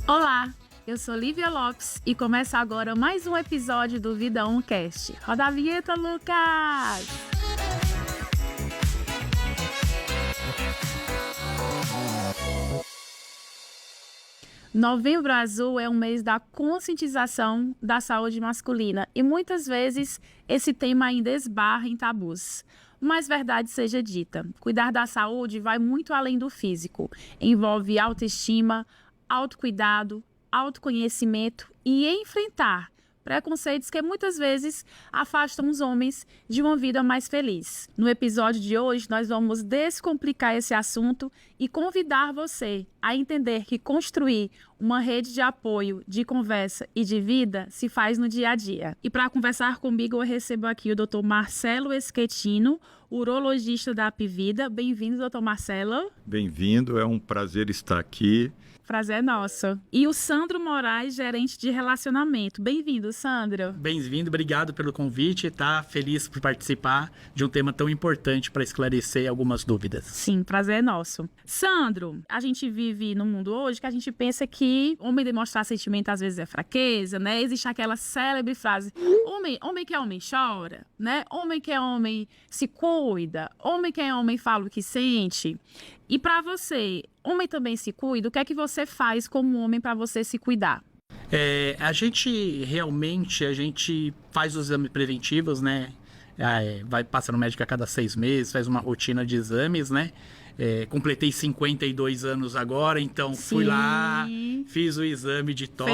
Olá, eu sou Lívia Lopes e começa agora mais um episódio do Vida Cast. Roda a vinheta, Lucas! Novembro Azul é um mês da conscientização da saúde masculina e muitas vezes esse tema ainda esbarra em tabus. Mas verdade seja dita, cuidar da saúde vai muito além do físico. Envolve autoestima, autocuidado, autoconhecimento e enfrentar preconceitos que muitas vezes afastam os homens de uma vida mais feliz. No episódio de hoje, nós vamos descomplicar esse assunto e convidar você a entender que construir uma rede de apoio, de conversa e de vida se faz no dia a dia. E para conversar comigo, eu recebo aqui o Dr. Marcelo Schettino, urologista da Apivida. Bem-vindo, Dr. Marcelo. Bem-vindo, é um prazer estar aqui. Prazer é nosso. E o Sandro Moraes, gerente de relacionamento. Bem-vindo, Sandro. Bem-vindo, obrigado pelo convite. Tá feliz por participar de um tema tão importante para esclarecer algumas dúvidas. Sim, prazer é nosso. Sandro, a gente vive num mundo hoje que a gente pensa que homem demonstrar sentimento às vezes é fraqueza, né? Existe aquela célebre frase: homem que é homem chora, né? Homem que é homem se cuida, homem que é homem fala o que sente. E para você, homem também se cuida? O que é que você faz como homem para você se cuidar? A gente faz os exames preventivos, né? Vai passar no médico a cada 6 meses, faz uma rotina de exames, né? Completei 52 anos agora, então fui lá, fiz o exame de toque,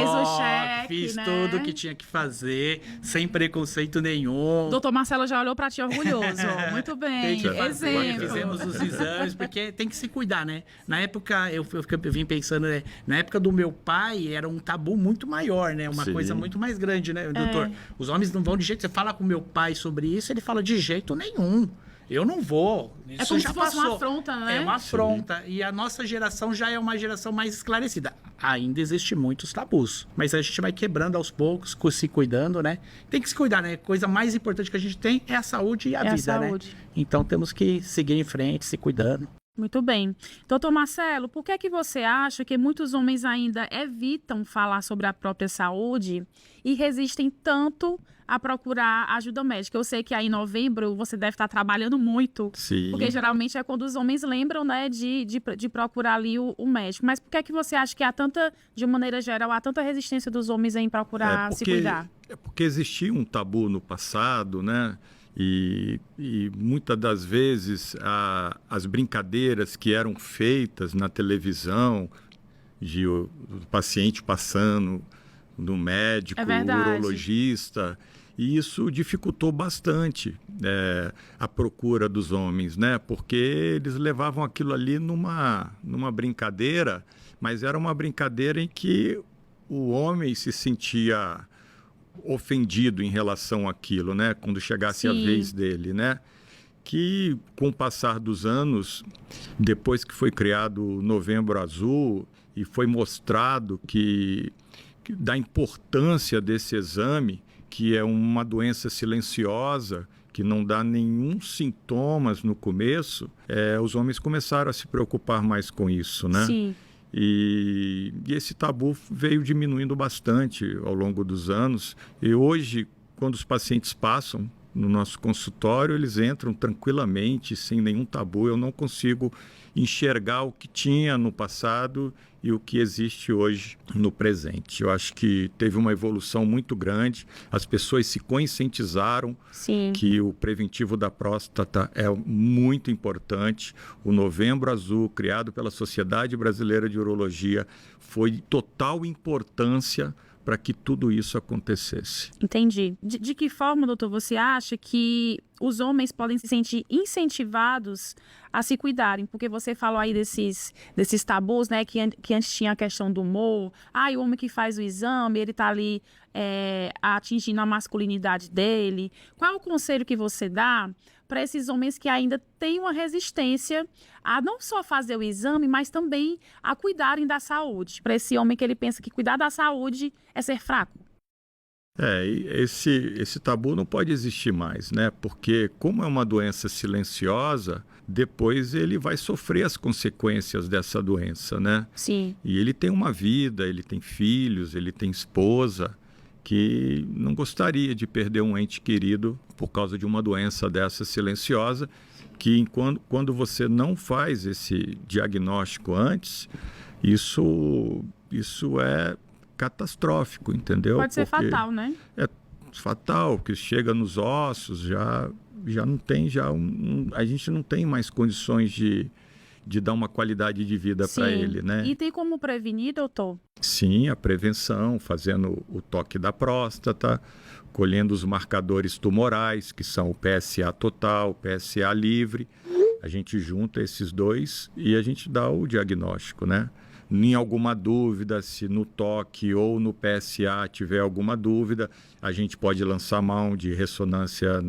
fiz né? tudo que tinha que fazer, sem preconceito nenhum. Doutor Marcelo já olhou para ti orgulhoso. Muito bem, exemplo. Fizemos os exames, porque tem que se cuidar, né? Na época, eu vim pensando, né? Na época do meu pai, era um tabu muito maior, né? Uma coisa muito mais grande, né, doutor? Os homens não vão de jeito... Você fala com meu pai sobre isso, ele fala de jeito nenhum. Eu não vou. Isso é como já se fosse passou. uma afronta, né? É uma afronta. E a nossa geração já é uma geração mais esclarecida. Ainda existe muitos tabus. Mas a gente vai quebrando aos poucos, se cuidando, né? Tem que se cuidar, né? A coisa mais importante que a gente tem é a saúde e a vida, né? Então temos que seguir em frente, se cuidando. Muito bem. Doutor Marcelo, por que você acha que muitos homens ainda evitam falar sobre a própria saúde e resistem tanto a procurar ajuda médica? Eu sei que aí em novembro você deve estar trabalhando muito, porque geralmente é quando os homens lembram, né, de procurar ali o médico. Mas por que você acha que há tanta, de maneira geral, há tanta resistência dos homens em procurar se cuidar? É porque existia um tabu no passado, né? E muitas das vezes as brincadeiras que eram feitas na televisão, de o paciente passando no médico, urologista, e isso dificultou bastante a procura dos homens, né? Porque eles levavam aquilo ali numa brincadeira, mas era uma brincadeira em que o homem se sentia ofendido em relação àquilo, né? Quando chegasse a vez dele, né? Que com o passar dos anos, depois que foi criado o Novembro Azul e foi mostrado que da importância desse exame, que é uma doença silenciosa, que não dá nenhum sintomas no começo, os homens começaram a se preocupar mais com isso, né? Sim. E esse tabu veio diminuindo bastante ao longo dos anos. E hoje, quando os pacientes passam no nosso consultório, eles entram tranquilamente, sem nenhum tabu. Eu não consigo enxergar o que tinha no passado e o que existe hoje no presente. Eu acho que teve uma evolução muito grande. As pessoas se conscientizaram que o preventivo da próstata é muito importante. O Novembro Azul, criado pela Sociedade Brasileira de Urologia, foi de total importância para que tudo isso acontecesse. Entendi. De que forma, doutor, você acha que os homens podem se sentir incentivados a se cuidarem? Porque você falou aí desses tabus, né, que antes tinha a questão do humor. O homem que faz o exame, ele tá ali atingindo a masculinidade dele. Qual é o conselho que você dá para esses homens que ainda têm uma resistência a não só fazer o exame, mas também a cuidarem da saúde? Para esse homem que ele pensa que cuidar da saúde é ser fraco. E esse tabu não pode existir mais, né? Porque como é uma doença silenciosa, depois ele vai sofrer as consequências dessa doença, né? Sim. E ele tem uma vida, ele tem filhos, ele tem esposa, que não gostaria de perder um ente querido por causa de uma doença dessa silenciosa, que quando você não faz esse diagnóstico antes, isso é catastrófico, entendeu? Pode ser Porque fatal, né? é fatal, que chega nos ossos, já não tem, a gente não tem mais condições de dar uma qualidade de vida para ele, né? E tem como prevenir, doutor? Sim, a prevenção, fazendo o toque da próstata, colhendo os marcadores tumorais, que são o PSA total, o PSA livre. A gente junta esses dois e a gente dá o diagnóstico, né? Em alguma dúvida, se no toque ou no PSA tiver alguma dúvida, a gente pode lançar mão de ressonância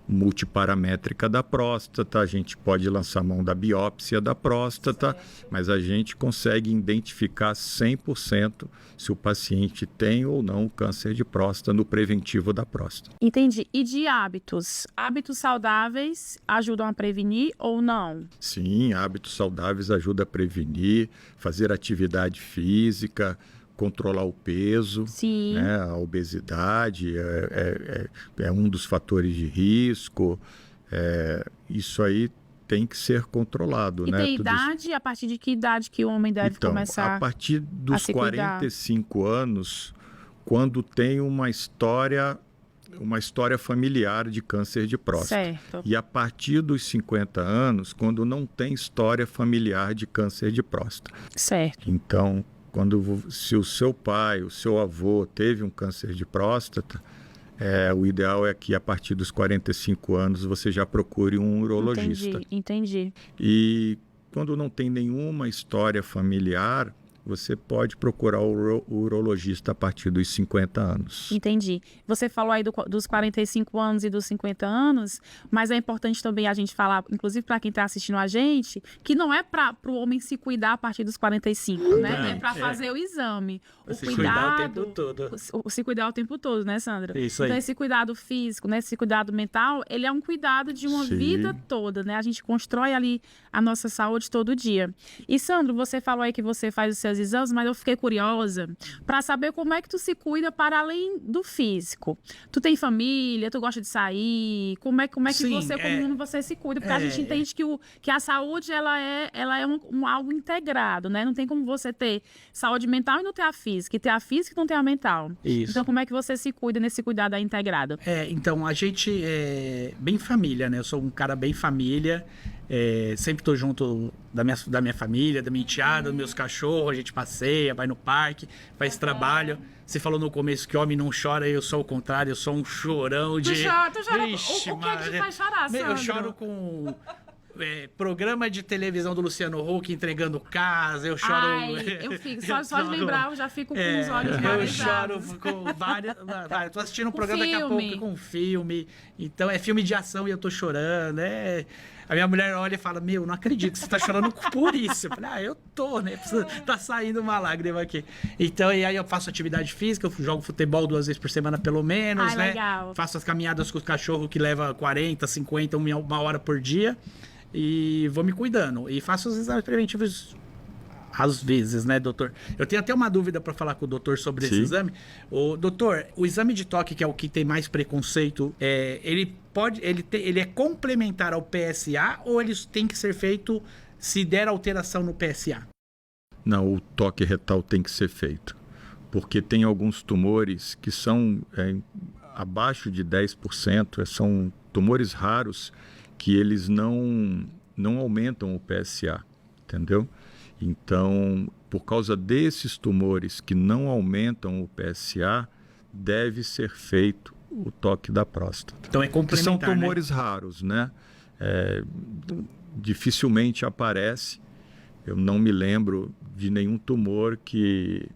multiparamétrica da próstata, a gente pode lançar mão da biópsia da próstata, mas a gente consegue identificar 100% se o paciente tem ou não câncer de próstata no preventivo da próstata. Entendi. E de hábitos? Hábitos saudáveis ajudam a prevenir ou não? Sim, hábitos saudáveis ajudam a prevenir, fazer atividade física, controlar o peso, né? A obesidade é um dos fatores de risco. Isso aí tem que ser controlado. E né? tem idade? A partir de que idade que o homem deve começar a partir dos se cuidar? 45 anos, quando tem uma história familiar de câncer de próstata. Certo. E a partir dos 50 anos, quando não tem história familiar de câncer de próstata. Certo. Então, se o seu pai, o seu avô teve um câncer de próstata, o ideal é que a partir dos 45 anos você já procure um urologista. Entendi. E quando não tem nenhuma história familiar, você pode procurar o urologista a partir dos 50 anos. Entendi. Você falou aí dos 45 anos e dos 50 anos, mas é importante também a gente falar, inclusive para quem está assistindo a gente, que não é para o homem se cuidar a partir dos 45, né? É para fazer o exame. Se cuidar o tempo todo. Se cuidar o tempo todo, né, Sandra? Isso aí. Então, esse cuidado físico, né, esse cuidado mental, ele é um cuidado de uma vida toda, né? A gente constrói ali a nossa saúde todo dia. E, Sandro, você falou aí que você faz os seus exames, mas eu fiquei curiosa para saber como é que tu se cuida para além do físico. Tu tem família, tu gosta de sair, como é que você, como você se cuida? Porque a gente entende que a saúde, ela é algo integrado, né? Não tem como você ter saúde mental e não ter a física, e ter a física e não ter a mental. Isso. Então, como é que você se cuida nesse cuidado integrado? Então, a gente é bem família, né? Eu sou um cara bem família. Sempre tô junto da minha família, da minha enteada, dos meus cachorros, a gente passeia, vai no parque, faz trabalho. Você falou no começo que homem não chora, eu sou o contrário, eu sou um chorão de... Tu chora. Ixi, o que é que te faz chorar, Sandro? Eu choro com... programa de televisão do Luciano Huck entregando casa, eu choro... eu fico, só de lembrar, eu já fico com os olhos marejados. Eu choro com várias... Eu tô assistindo um programa daqui a pouco com um filme, então é filme de ação e eu tô chorando, A minha mulher olha e fala, não acredito que você tá chorando por isso. Eu falei, eu tô, né? Tá saindo uma lágrima aqui. Então, e aí eu faço atividade física, eu jogo futebol 2 vezes por semana pelo menos, né? Legal. Faço as caminhadas com os cachorros que leva 40, 50, uma hora por dia. E vou me cuidando. E faço os exames preventivos às vezes, né, doutor? Eu tenho até uma dúvida para falar com o doutor sobre esse exame. Doutor, o exame de toque, que é o que tem mais preconceito, ele é complementar ao PSA ou ele tem que ser feito se der alteração no PSA? Não, o toque retal tem que ser feito. Porque tem alguns tumores que são abaixo de 10%, são tumores raros que eles não aumentam o PSA, entendeu? Então, por causa desses tumores que não aumentam o PSA, deve ser feito o toque da próstata. Então é complementar, que são tumores raros, né? Dificilmente aparece. Eu não me lembro de nenhum tumor que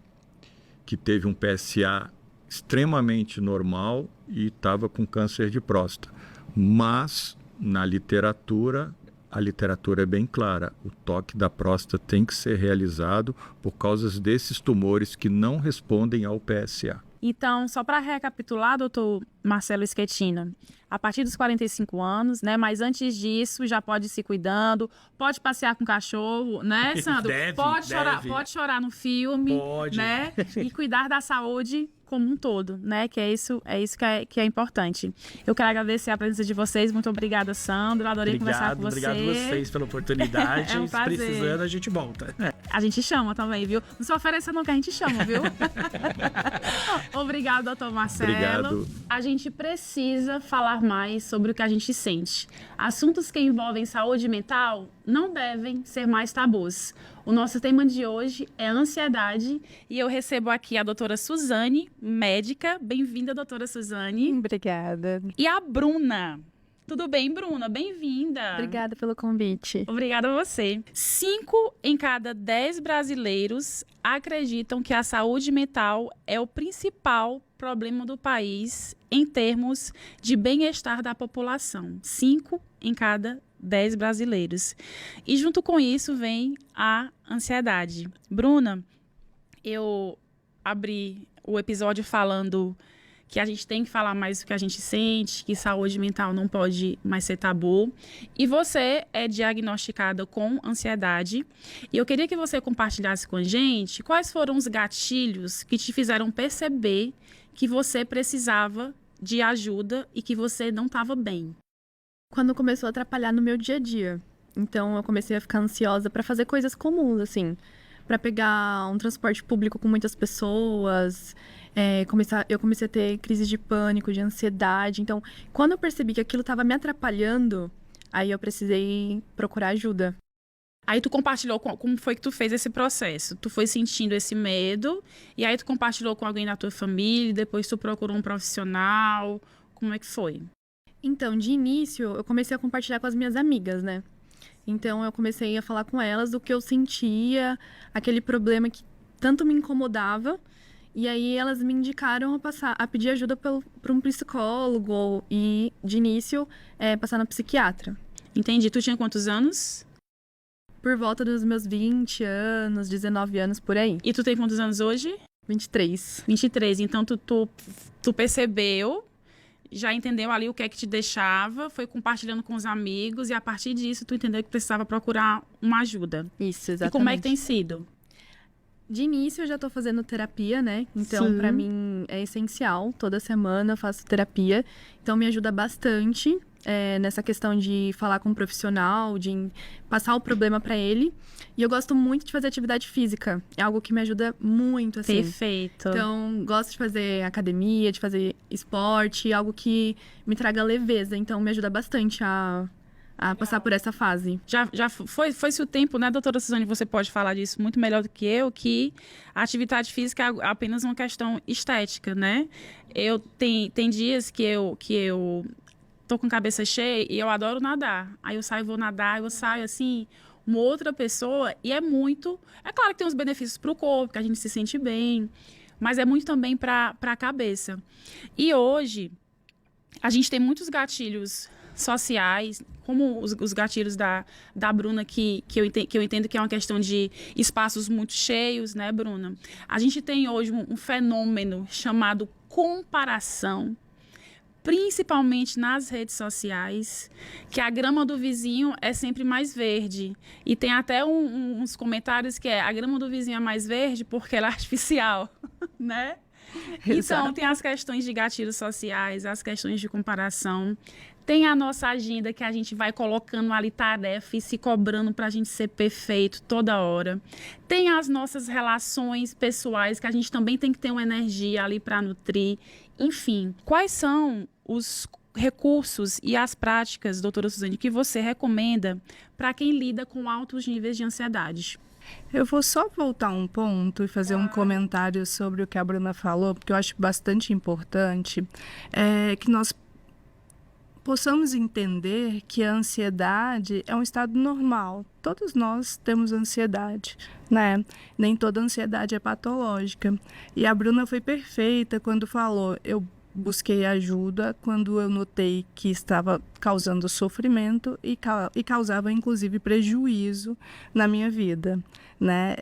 teve um PSA extremamente normal e estava com câncer de próstata. Mas, na literatura, a literatura é bem clara. O toque da próstata tem que ser realizado por causa desses tumores que não respondem ao PSA. Então, só para recapitular, doutor Marcelo Schettino, a partir dos 45 anos, né? Mas antes disso, já pode ir se cuidando, pode passear com o cachorro, né, Sandro? Pode chorar no filme, Pode. né? E cuidar da saúde como um todo, né? Que é isso que é importante. Eu quero agradecer a presença de vocês. Muito obrigada, Sandro. Adorei conversar com você. Obrigado vocês pela oportunidade. É um Se prazer. precisando, a gente volta. A gente chama também, viu? Não se ofereça não, que a gente chama, viu? Obrigado, doutor Marcelo. Obrigado. A gente precisa falar mais sobre o que a gente sente. Assuntos que envolvem saúde mental não devem ser mais tabus. O nosso tema de hoje é ansiedade e eu recebo aqui a doutora Suzane, médica. Bem-vinda, doutora Suzane. Obrigada. E a Bruna. Tudo bem, Bruna? Bem-vinda. Obrigada pelo convite. Obrigada a você. 5 em cada 10 brasileiros acreditam que a saúde mental é o principal problema do país em termos de bem-estar da população. 5 em cada 10 brasileiros. E junto com isso vem a ansiedade. Bruna, eu abri o episódio falando que a gente tem que falar mais do que a gente sente, que saúde mental não pode mais ser tabu. E você é diagnosticada com ansiedade. E eu queria que você compartilhasse com a gente quais foram os gatilhos que te fizeram perceber que você precisava de ajuda e que você não estava bem. Quando começou a atrapalhar no meu dia a dia. Então, eu comecei a ficar ansiosa para fazer coisas comuns, assim. Para pegar um transporte público com muitas pessoas. Eu comecei a ter crise de pânico, de ansiedade. Então, quando eu percebi que aquilo estava me atrapalhando, aí eu precisei procurar ajuda. Aí tu compartilhou como foi que tu fez esse processo. Tu foi sentindo esse medo, e aí tu compartilhou com alguém da tua família, depois tu procurou um profissional. Como é que foi? Então, de início, eu comecei a compartilhar com as minhas amigas, né? Então, eu comecei a falar com elas do que eu sentia, aquele problema que tanto me incomodava. E aí, elas me indicaram a pedir ajuda para um psicólogo e, de início, passar na psiquiatra. Entendi. Tu tinha quantos anos? Por volta dos meus 20 anos, 19 anos, por aí. E tu tem quantos anos hoje? 23. 23. Então, tu percebeu, já entendeu ali o que é que te deixava, foi compartilhando com os amigos e a partir disso tu entendeu que precisava procurar uma ajuda. Isso, exatamente. E como é que tem sido? De início eu já tô fazendo terapia, né? Então, pra mim é essencial. Toda semana eu faço terapia. Então, me ajuda bastante nessa questão de falar com um profissional, de passar o problema pra ele. E eu gosto muito de fazer atividade física. É algo que me ajuda muito, assim. Perfeito. Então, gosto de fazer academia, de fazer esporte, algo que me traga leveza. Então, me ajuda bastante a passar por essa fase. Já foi-se o tempo, né, doutora Suzane? Você pode falar disso muito melhor do que eu, que a atividade física é apenas uma questão estética, né? Tem dias que eu tô com cabeça cheia e eu adoro nadar. Aí eu saio, vou nadar, eu saio assim, uma outra pessoa, e é claro que tem uns benefícios para o corpo, que a gente se sente bem, mas é muito também para a cabeça. E hoje, a gente tem muitos gatilhos sociais, como os gatilhos da Bruna, que eu entendo que é uma questão de espaços muito cheios, né, Bruna? A gente tem hoje um fenômeno chamado comparação, principalmente nas redes sociais, que a grama do vizinho é sempre mais verde. E tem até uns comentários que a grama do vizinho é mais verde porque ela é artificial, né? Então, tem as questões de gatilhos sociais, as questões de comparação. Tem a nossa agenda que a gente vai colocando ali tarefa e se cobrando para a gente ser perfeito toda hora. Tem as nossas relações pessoais que a gente também tem que ter uma energia ali para nutrir. Enfim, quais são os recursos e as práticas, doutora Suzane, que você recomenda para quem lida com altos níveis de ansiedade? Eu vou só voltar um ponto e fazer um comentário sobre o que a Bruna falou, porque eu acho bastante importante, que nós possamos entender que a ansiedade é um estado normal. Todos nós temos ansiedade, né? Nem toda ansiedade é patológica. E a Bruna foi perfeita quando falou, eu busquei ajuda quando eu notei que estava causando sofrimento e causava, inclusive, prejuízo na minha vida, né?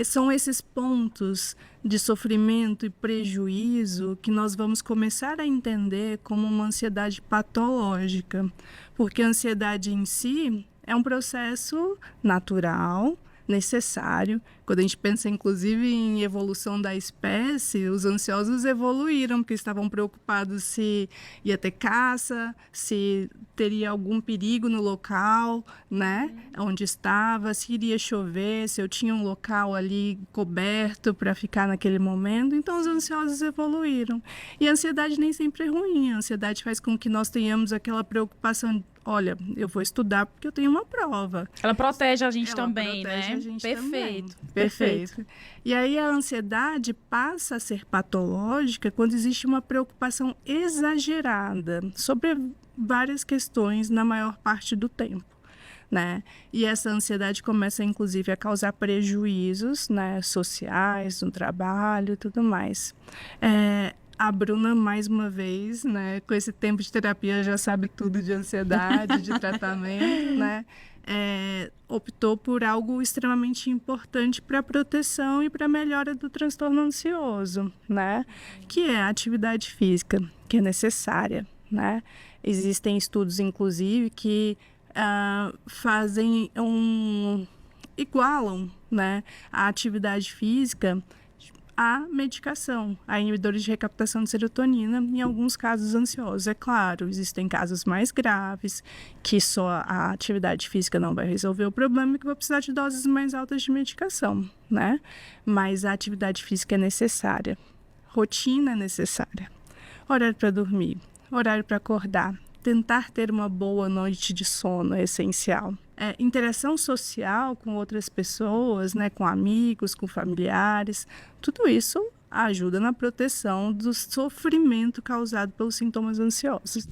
são esses pontos de sofrimento e prejuízo que nós vamos começar a entender como uma ansiedade patológica, porque a ansiedade em si é um processo natural, necessário. Quando a gente pensa, inclusive, em evolução da espécie, os ansiosos evoluíram porque estavam preocupados se ia ter caça, se teria algum perigo no local, né, onde estava, se iria chover, se eu tinha um local ali coberto para ficar naquele momento. Então, os ansiosos evoluíram. E a ansiedade nem sempre é ruim. A ansiedade faz com que nós tenhamos aquela preocupação. Olha, eu vou estudar porque eu tenho uma prova. Ela protege a gente Ela também, protege né? a gente Perfeito. também. Perfeito. E aí a ansiedade passa a ser patológica quando existe uma preocupação exagerada sobre várias questões na maior parte do tempo, né? E essa ansiedade começa, inclusive, a causar prejuízos, né, sociais, no trabalho e tudo mais. A Bruna, mais uma vez, né, com esse tempo de terapia, já sabe tudo de ansiedade, de tratamento, né? Optou por algo extremamente importante para a proteção e para a melhora do transtorno ansioso, né? Que é a atividade física, que é necessária, né? Existem estudos, inclusive, que igualam, né, a atividade física a medicação, a inibidores de recaptação de serotonina, em alguns casos ansiosos. É claro, existem casos mais graves, que só a atividade física não vai resolver o problema e que vai precisar de doses mais altas de medicação, né? Mas a atividade física é necessária, rotina é necessária, horário para dormir, horário para acordar, tentar ter uma boa noite de sono é essencial. Interação social com outras pessoas, né, com amigos, com familiares, tudo isso ajuda na proteção do sofrimento causado pelos sintomas ansiosos.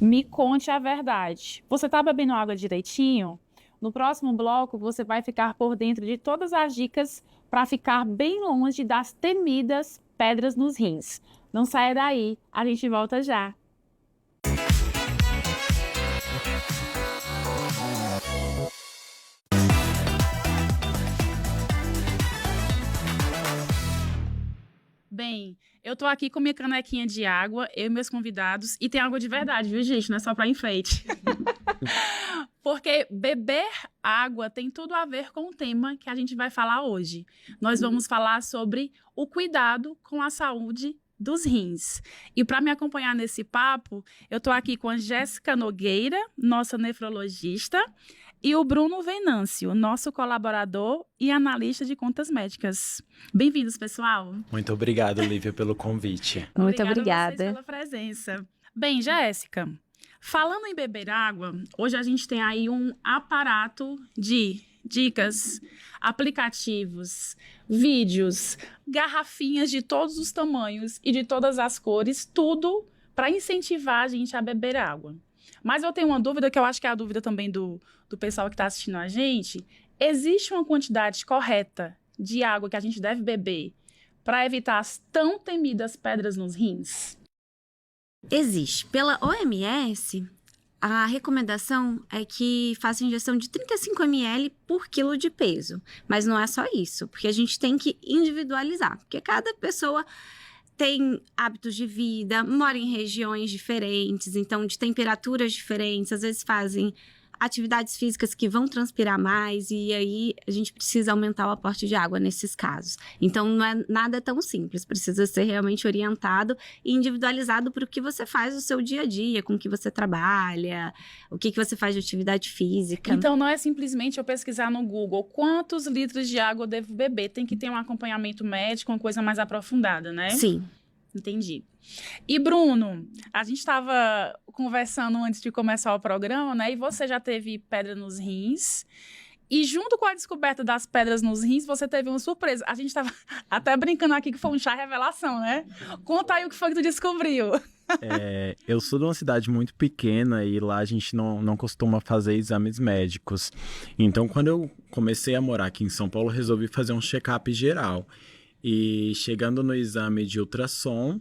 Me conte a verdade. Você está bebendo água direitinho? No próximo bloco, você vai ficar por dentro de todas as dicas para ficar bem longe das temidas pedras nos rins. Não saia daí, a gente volta já. Bem, eu tô aqui com minha canequinha de água, eu e meus convidados, e tem água de verdade, viu, gente? Não é só para enfeite. Porque beber água tem tudo a ver com o tema que a gente vai falar hoje. Nós vamos falar sobre o cuidado com a saúde dos rins. E para me acompanhar nesse papo, eu tô aqui com a Jéssica Nogueira, nossa nefrologista, e o Bruno Venâncio, nosso colaborador e analista de contas médicas. Bem-vindos, pessoal. Muito obrigado, Lívia, pelo convite. Muito obrigada pela presença. Bem, Jéssica, falando em beber água, hoje a gente tem aí um aparato de dicas, aplicativos, vídeos, garrafinhas de todos os tamanhos e de todas as cores, tudo para incentivar a gente a beber água. Mas eu tenho uma dúvida, que eu acho que é a dúvida também do pessoal que está assistindo a gente. Existe uma quantidade correta de água que a gente deve beber para evitar as tão temidas pedras nos rins? Existe. Pela OMS, a recomendação é que faça injeção de 35 ml por quilo de peso. Mas não é só isso, porque a gente tem que individualizar, porque cada pessoa tem hábitos de vida, mora em regiões diferentes, então de temperaturas diferentes, às vezes fazem atividades físicas que vão transpirar mais e aí a gente precisa aumentar o aporte de água nesses casos. Então não é nada tão simples, precisa ser realmente orientado e individualizado para o que você faz no seu dia a dia, com o que você trabalha, o que você faz de atividade física. Então não é simplesmente eu pesquisar no Google quantos litros de água eu devo beber, tem que ter um acompanhamento médico, uma coisa mais aprofundada, né? Sim. Entendi. E Bruno, a gente estava conversando antes de começar o programa, né? E você já teve pedra nos rins. E junto com a descoberta das pedras nos rins, você teve uma surpresa. A gente estava até brincando aqui que foi um chá revelação, né? Conta aí o que foi que tu descobriu. Eu sou de uma cidade muito pequena e lá a gente não costuma fazer exames médicos. Então, quando eu comecei a morar aqui em São Paulo, resolvi fazer um check-up geral. E chegando no exame de ultrassom,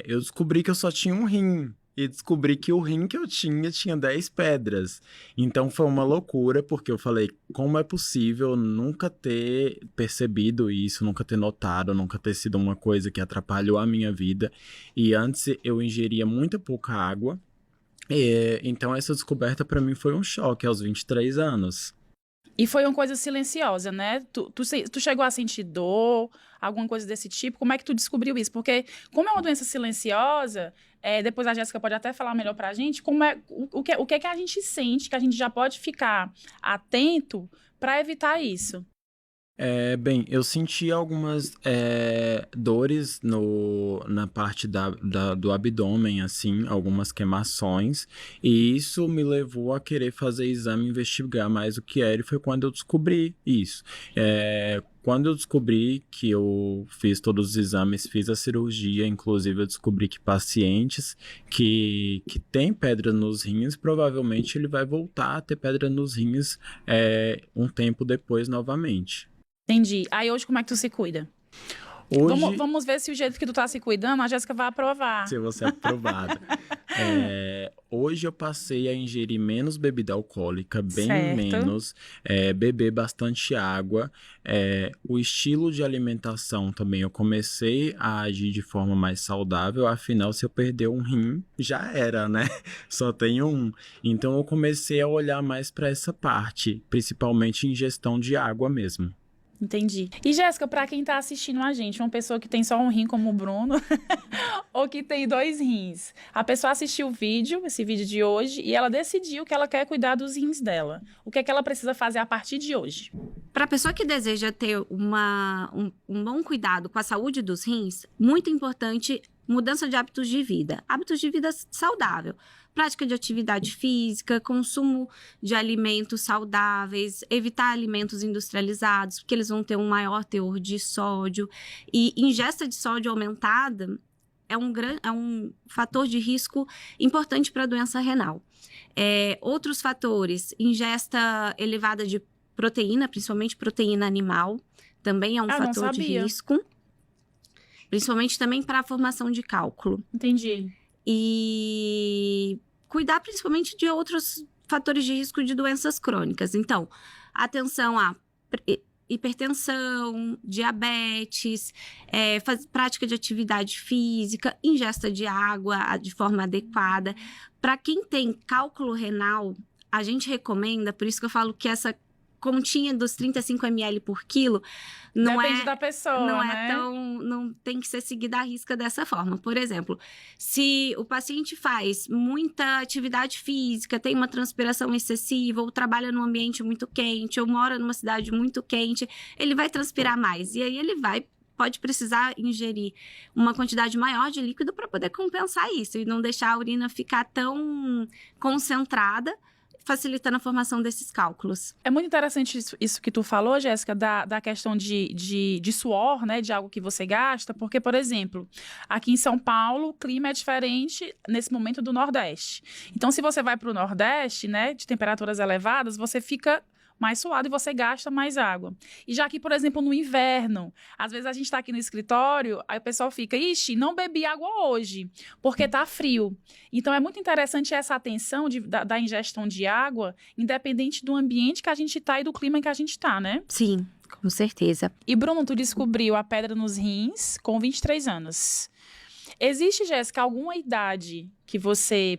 eu descobri que eu só tinha um rim. e descobri que o rim que eu tinha 10 pedras. Então foi uma loucura, porque eu falei, como é possível nunca ter percebido isso, nunca ter notado, nunca ter sido uma coisa que atrapalhou a minha vida. E antes eu ingeria muito pouca água. Então essa descoberta para mim foi um choque aos 23 anos. E foi uma coisa silenciosa, né? Tu chegou a sentir dor, alguma coisa desse tipo? Como é que tu descobriu isso? Porque como é uma doença silenciosa, depois a Jéssica pode até falar melhor pra gente, o que é que a gente sente, que a gente já pode ficar atento para evitar isso? Bem, eu senti algumas dores na parte do abdômen, assim, algumas queimações, e isso me levou a querer fazer exame, investigar mais o que era, e foi quando eu descobri isso. Quando eu descobri que eu fiz todos os exames, fiz a cirurgia, inclusive eu descobri que pacientes que têm pedra nos rins, provavelmente ele vai voltar a ter pedra nos rins um tempo depois novamente. Entendi. Aí hoje como é que tu se cuida? Hoje, Vamos ver se o jeito que tu tá se cuidando, a Jéssica vai aprovar. se você é aprovada. Hoje eu passei a ingerir menos bebida alcoólica, bem Certo. menos, beber bastante água. O estilo de alimentação também eu comecei a agir de forma mais saudável, afinal, se eu perder um rim, já era, né? Só tenho um. Então eu comecei a olhar mais para essa parte, principalmente ingestão de água mesmo. Entendi. E, Jéssica, pra quem tá assistindo a gente, uma pessoa que tem só um rim como o Bruno, ou que tem 2 rins, a pessoa assistiu esse vídeo de hoje, e ela decidiu que ela quer cuidar dos rins dela. O que é que ela precisa fazer a partir de hoje? Para a pessoa que deseja ter um bom cuidado com a saúde dos rins, muito importante mudança de hábitos de vida. Hábitos de vida saudável. Prática de atividade física, consumo de alimentos saudáveis, evitar alimentos industrializados, porque eles vão ter um maior teor de sódio. E ingesta de sódio aumentada é um fator de risco importante para a doença renal. Outros fatores, ingesta elevada de proteína, principalmente proteína animal, também é um fator de risco. Principalmente também para a formação de cálculo. Entendi. E cuidar principalmente de outros fatores de risco de doenças crônicas. Então, atenção a hipertensão, diabetes, prática de atividade física, ingesta de água de forma adequada. Para quem tem cálculo renal, a gente recomenda, por isso que eu falo que essa continha dos 35 ml por quilo Depende da pessoa, né? Não tem que ser seguida à risca dessa forma. Por exemplo, se o paciente faz muita atividade física, tem uma transpiração excessiva, ou trabalha num ambiente muito quente, ou mora numa cidade muito quente, ele vai transpirar mais. E aí ele pode precisar ingerir uma quantidade maior de líquido para poder compensar isso e não deixar a urina ficar tão concentrada, facilitando a formação desses cálculos. É muito interessante isso que tu falou, Jéssica, da questão de suor, né, de algo que você gasta, porque, por exemplo, aqui em São Paulo, o clima é diferente nesse momento do Nordeste. Então, se você vai para o Nordeste, né, de temperaturas elevadas, você fica mais suado e você gasta mais água. E já aqui, por exemplo, no inverno, às vezes a gente está aqui no escritório, aí o pessoal fica, ixi, não bebi água hoje, porque tá frio. Então, é muito interessante essa atenção da ingestão de água, independente do ambiente que a gente tá e do clima que a gente tá, né? Sim, com certeza. E, Bruno, tu descobriu a pedra nos rins com 23 anos. Existe, Jéssica, alguma idade que você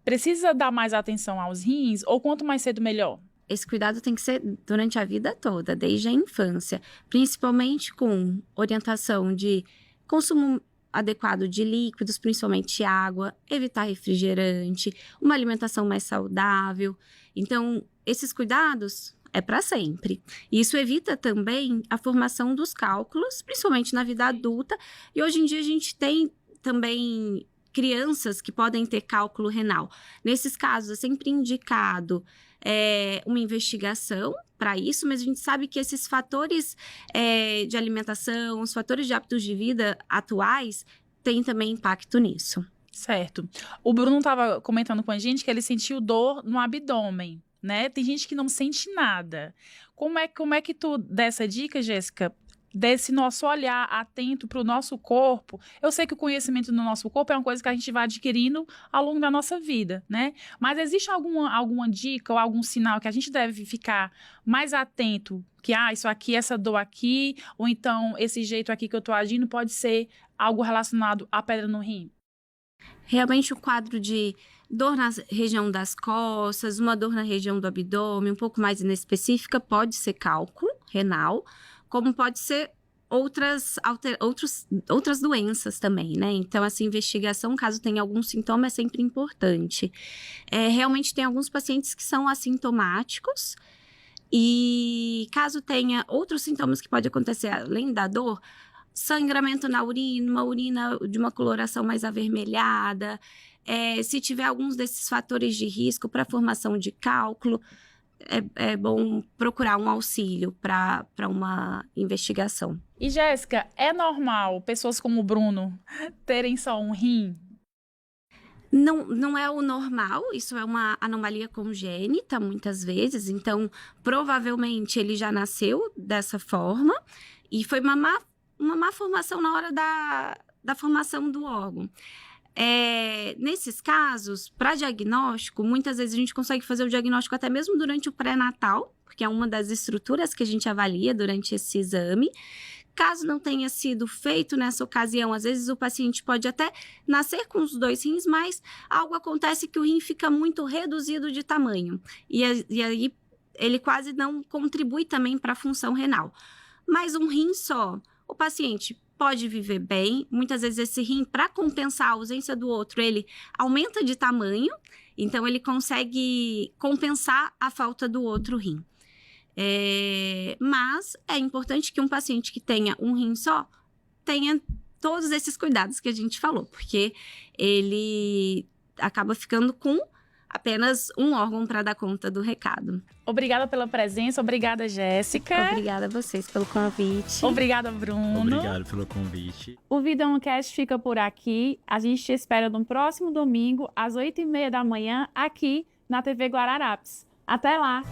precisa dar mais atenção aos rins, ou quanto mais cedo, melhor? Esse cuidado tem que ser durante a vida toda, desde a infância, principalmente com orientação de consumo adequado de líquidos, principalmente água, evitar refrigerante, uma alimentação mais saudável. Então, esses cuidados é para sempre. Isso evita também a formação dos cálculos, principalmente na vida adulta. E hoje em dia a gente tem também crianças que podem ter cálculo renal. Nesses casos, é sempre indicado uma investigação para isso, mas a gente sabe que esses fatores de alimentação, os fatores de hábitos de vida atuais têm também impacto nisso. Certo. O Bruno estava comentando com a gente que ele sentiu dor no abdômen, né? Tem gente que não sente nada. Como é que tu dá essa dica, Jéssica? desse nosso olhar atento para o nosso corpo. Eu sei que o conhecimento do nosso corpo é uma coisa que a gente vai adquirindo ao longo da nossa vida, né? Mas existe alguma dica ou algum sinal que a gente deve ficar mais atento? Que, isso aqui, essa dor aqui, ou então esse jeito aqui que eu estou agindo pode ser algo relacionado à pedra no rim? Realmente o quadro de dor na região das costas, uma dor na região do abdômen, um pouco mais inespecífica, pode ser cálculo renal, como pode ser outras doenças também, né? Então, essa investigação, caso tenha algum sintoma, é sempre importante. Realmente tem alguns pacientes que são assintomáticos e caso tenha outros sintomas que pode acontecer além da dor, sangramento na urina, uma urina de uma coloração mais avermelhada, se tiver alguns desses fatores de risco para a formação de cálculo, é bom procurar um auxílio para uma investigação. E, Jéssica, é normal pessoas como o Bruno terem só um rim? Não é o normal, isso é uma anomalia congênita, muitas vezes. Então, provavelmente, ele já nasceu dessa forma e foi uma má formação na hora da formação do órgão. Nesses casos, para diagnóstico, muitas vezes a gente consegue fazer o diagnóstico até mesmo durante o pré-natal, porque é uma das estruturas que a gente avalia durante esse exame. Caso não tenha sido feito nessa ocasião, às vezes o paciente pode até nascer com os 2 rins, mas algo acontece que o rim fica muito reduzido de tamanho. E aí ele quase não contribui também para a função renal. Mas um rim só, o paciente pode viver bem. Muitas vezes esse rim, para compensar a ausência do outro, ele aumenta de tamanho, então ele consegue compensar a falta do outro rim. Mas é importante que um paciente que tenha um rim só tenha todos esses cuidados que a gente falou, porque ele acaba ficando com apenas um órgão para dar conta do recado. Obrigada pela presença, obrigada, Jéssica. Obrigada a vocês pelo convite. Obrigada, Bruno. Obrigado pelo convite. O Vidãocast fica por aqui. A gente te espera no próximo domingo, às 8h30 da manhã, aqui na TV Guararapes. Até lá!